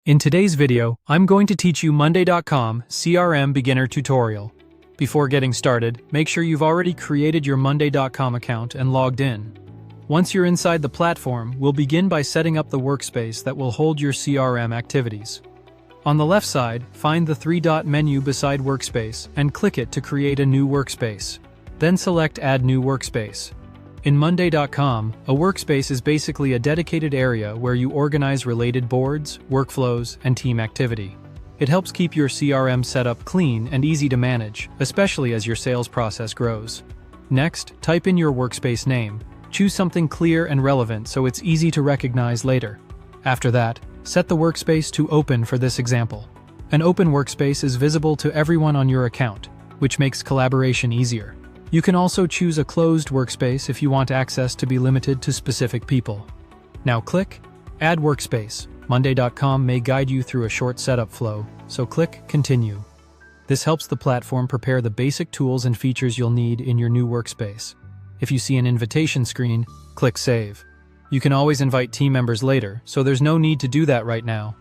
In today's video, I'm going to teach you Mondaycom CRM beginner tutorial. Before getting started, make sure you've already created your Mondaycom account and logged in. Once you're inside the platform, we'll begin by setting up the workspace that will hold your CRM activities. On the left side, find the three-dot menu beside Workspace and click it to create a new workspace. Then select Add New Workspace. In Mondaycom, a workspace is basically a dedicated area where you organize related boards, workflows, and team activity. It helps keep your CRM setup clean and easy to manage, especially as your sales process grows. Next, type in your workspace name. Choose something clear and relevant so it's easy to recognize later. After that, set the workspace to Open for this example. An open workspace is visible to everyone on your account, which makes collaboration easier. You can also choose a closed workspace if you want access to be limited to specific people. Now click Add Workspace. Mondaycom may guide you through a short setup flow, so click Continue. This helps the platform prepare the basic tools and features you'll need in your new workspace. If you see an invitation screen, click Save. You can always invite team members later, so there's no need to do that right now.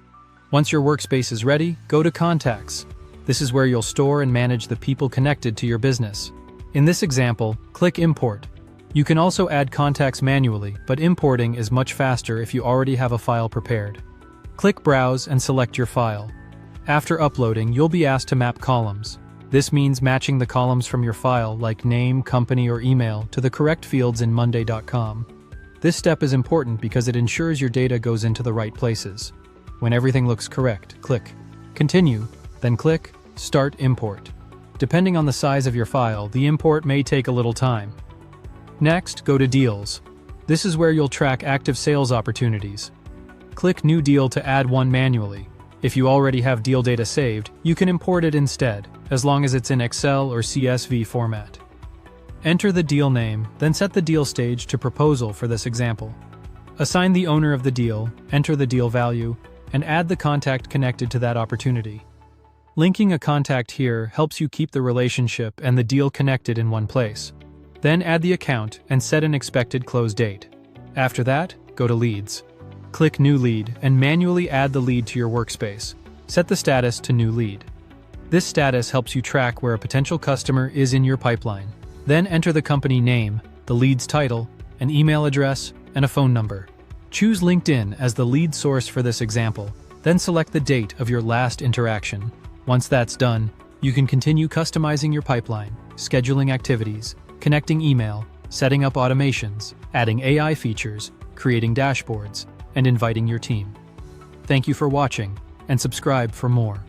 Once your workspace is ready, go to Contacts. This is where you'll store and manage the people connected to your business. In this example, click Import. You can also add contacts manually, but importing is much faster if you already have a file prepared. Click Browse and select your file. After uploading, you'll be asked to map columns. This means matching the columns from your file, like name, company, or email, to the correct fields in Mondaycom. This step is important because it ensures your data goes into the right places. When everything looks correct, click Continue, then click Start Import. Depending on the size of your file, the import may take a little time. Next, go to Deals. This is where you'll track active sales opportunities. Click New Deal to add one manually. If you already have deal data saved, you can import it instead, as long as it's in Excel or CSV format. Enter the deal name, then set the deal stage to Proposal for this example. Assign the owner of the deal, enter the deal value, and add the contact connected to that opportunity. Linking a contact here helps you keep the relationship and the deal connected in one place. Then add the account and set an expected close date. After that, go to Leads. Click New Lead and manually add the lead to your workspace. Set the status to New Lead. This status helps you track where a potential customer is in your pipeline. Then enter the company name, the lead's title, an email address, and a phone number. Choose LinkedIn as the lead source for this example, then select the date of your last interaction. Once that's done, you can continue customizing your pipeline, scheduling activities, connecting email, setting up automations, adding AI features, creating dashboards, and inviting your team. Thank you for watching, and subscribe for more.